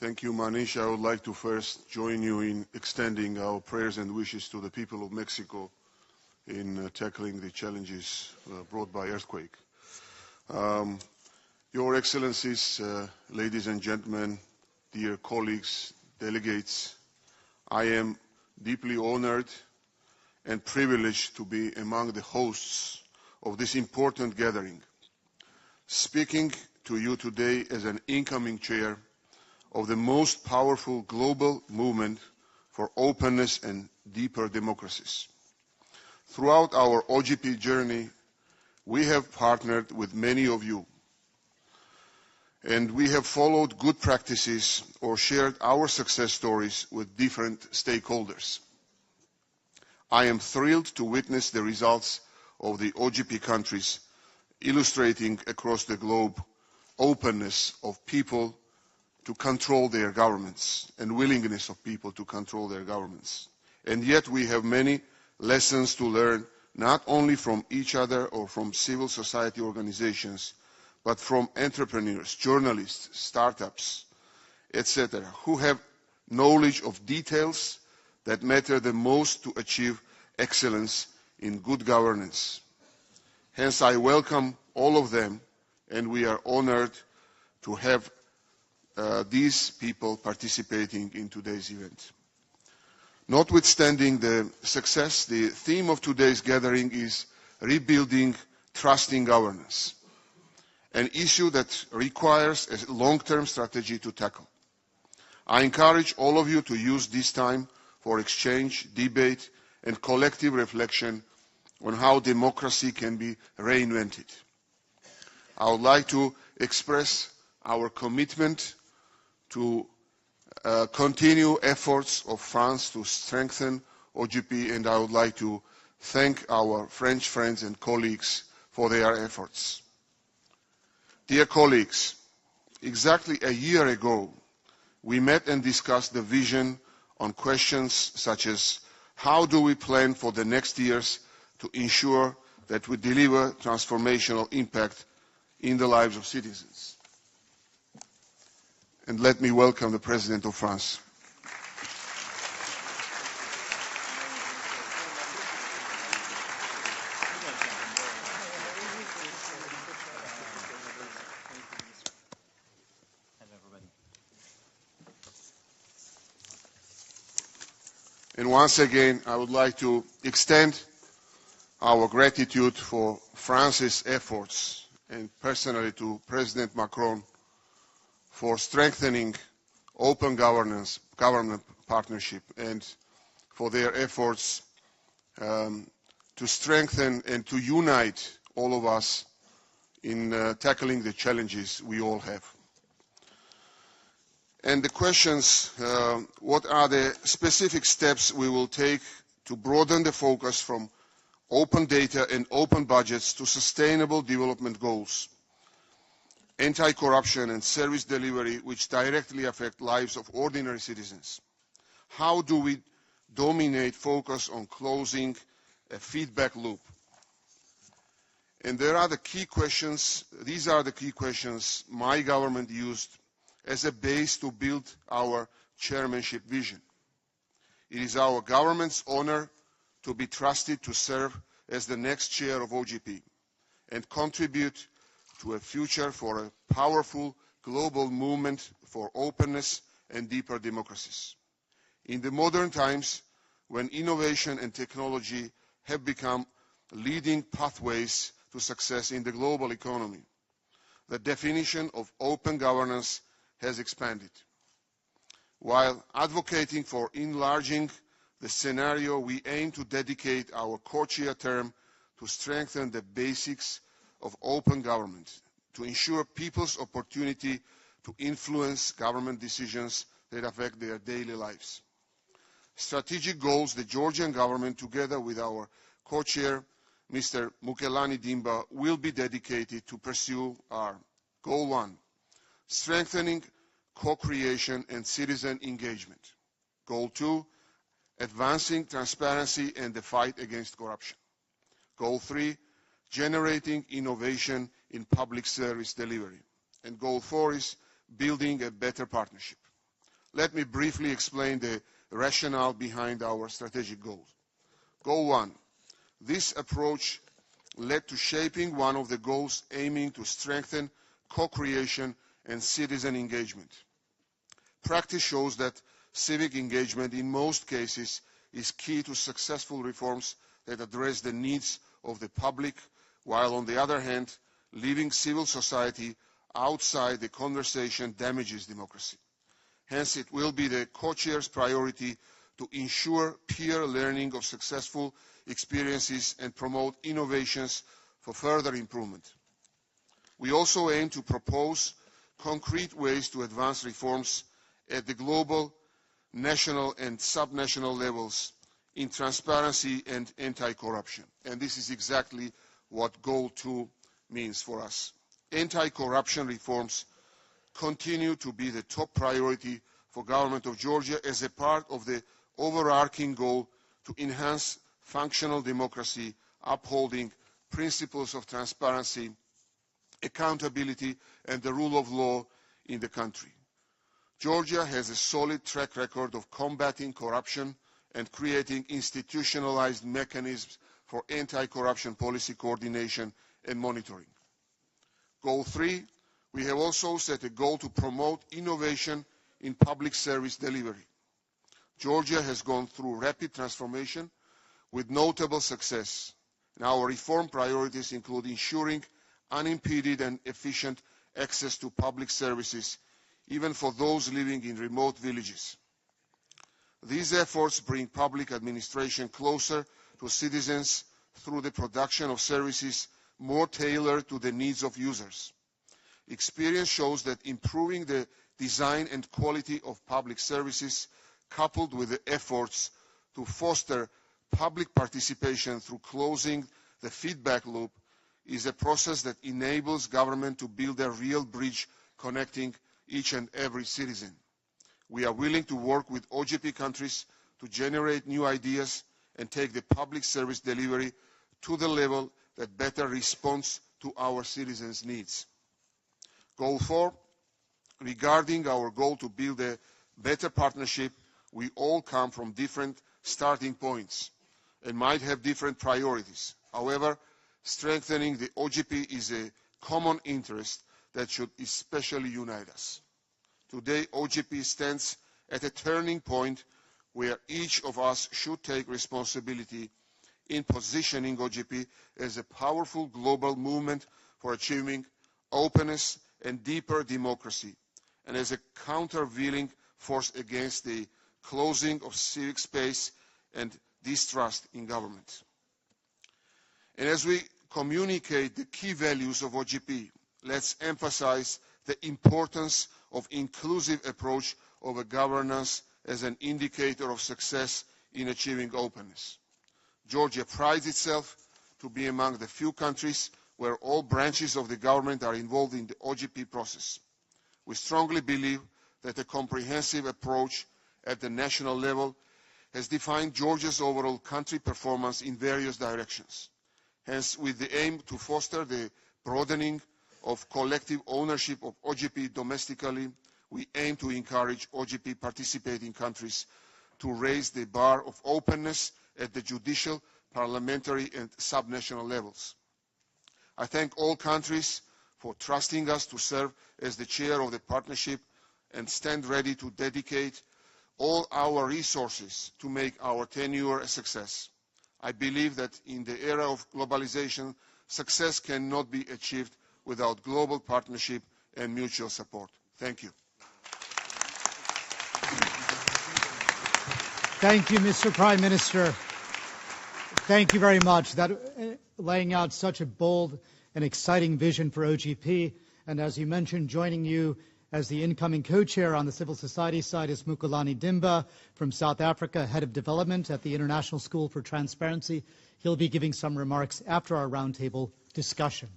Thank you, Manish. I would like to first join you in extending our prayers and wishes to the people of Mexico in tackling the challenges brought by earthquake. Your Excellencies, ladies and gentlemen, dear colleagues, delegates, I am deeply honored and privileged to be among the hosts of this important gathering, speaking to you today as an incoming chair of the most powerful global movement for openness and deeper democracies. Throughout our OGP journey, we have partnered with many of you, and we have followed good practices or shared our success stories with different stakeholders. I am thrilled to witness the results of the OGP countries, illustrating across the globe openness of people to control their governments and willingness of people to control their governments. And yet we have many lessons to learn, not only from each other or from civil society organizations, but from entrepreneurs, journalists, startups, etc., who have knowledge of details that matter the most to achieve excellence in good governance. Hence, I welcome all of them, and we are honored to have these people participating in today's event. Notwithstanding the success, the theme of today's gathering is rebuilding trust in governance, an issue that requires a long-term strategy to tackle. I encourage all of you to use this time for exchange, debate, and collective reflection on how democracy can be reinvented. I would like to express our commitment to continue efforts of France to strengthen OGP, and I would like to thank our French friends and colleagues for their efforts. Dear colleagues, exactly a year ago, we met and discussed the vision on questions such as how do we plan for the next years to ensure that we deliver transformational impact in the lives of citizens. And let me welcome the President of France. And once again, I would like to extend our gratitude for France's efforts, and personally to President Macron, for strengthening open government partnership, and for their efforts to strengthen and to unite all of us in tackling the challenges we all have. And the questions, what are the specific steps we will take to broaden the focus from open data and open budgets to sustainable development goals, anti-corruption and service delivery which directly affect lives of ordinary citizens? How do we dominate focus on closing a feedback loop? And there are the key questions, these are the key questions my government used as a base to build our chairmanship vision. It is our government's honor to be trusted to serve as the next chair of OGP and contribute to a future for a powerful global movement for openness and deeper democracies. In the modern times, when innovation and technology have become leading pathways to success in the global economy, the definition of open governance has expanded. While advocating for enlarging the scenario, we aim to dedicate our co-chair term to strengthen the basics of open government, to ensure people's opportunity to influence government decisions that affect their daily lives. Strategic goals the Georgian government, together with our co-chair, Mr. Mukelani Dimba, will be dedicated to pursue are: Goal 1, strengthening co-creation and citizen engagement. Goal 2, advancing transparency and the fight against corruption. Goal 3, generating innovation in public service delivery. And Goal 4 is building a better partnership. Let me briefly explain the rationale behind our strategic goals. Goal 1. This approach led to shaping one of the goals aiming to strengthen co-creation and citizen engagement. Practice shows that civic engagement in most cases is key to successful reforms that address the needs of the public, while on the other hand, leaving civil society outside the conversation damages democracy. Hence, it will be the co-chair's priority to ensure peer learning of successful experiences and promote innovations for further improvement. We also aim to propose concrete ways to advance reforms at the global, national and subnational levels in transparency and anti-corruption. And this is exactly what Goal 2 means for us. Anti-corruption reforms continue to be the top priority for government of Georgia as a part of the overarching goal to enhance functional democracy, upholding principles of transparency, accountability, and the rule of law in the country. Georgia has a solid track record of combating corruption and creating institutionalized mechanisms for anti-corruption policy coordination and monitoring. Goal 3, we have also set a goal to promote innovation in public service delivery. Georgia has gone through rapid transformation with notable success. And our reform priorities include ensuring unimpeded and efficient access to public services, even for those living in remote villages. These efforts bring public administration closer to citizens through the production of services more tailored to the needs of users. Experience shows that improving the design and quality of public services, coupled with the efforts to foster public participation through closing the feedback loop, is a process that enables government to build a real bridge connecting each and every citizen. We are willing to work with OGP countries to generate new ideas and take the public service delivery to the level that better responds to our citizens' needs. Goal 4, regarding our goal to build a better partnership, we all come from different starting points and might have different priorities. However, strengthening the OGP is a common interest that should especially unite us. Today, OGP stands at a turning point where each of us should take responsibility in positioning OGP as a powerful global movement for achieving openness and deeper democracy, and as a countervailing force against the closing of civic space and distrust in government. And as we communicate the key values of OGP, let's emphasize the importance of inclusive approach of governance as an indicator of success in achieving openness. Georgia prides itself to be among the few countries where all branches of the government are involved in the OGP process. We strongly believe that a comprehensive approach at the national level has defined Georgia's overall country performance in various directions. Hence, with the aim to foster the broadening of collective ownership of OGP domestically, we aim to encourage OGP participating countries to raise the bar of openness at the judicial, parliamentary, and subnational levels. I thank all countries for trusting us to serve as the chair of the partnership and stand ready to dedicate all our resources to make our tenure a success. I believe that in the era of globalization, success cannot be achieved without global partnership and mutual support. Thank you. Thank you, Mr. Prime Minister. Thank you very much. That laying out such a bold and exciting vision for OGP. And as you mentioned, joining you as the incoming co-chair on the civil society side is Mukulani Dimba from South Africa, head of development at the International School for Transparency. He'll be giving some remarks after our roundtable discussion.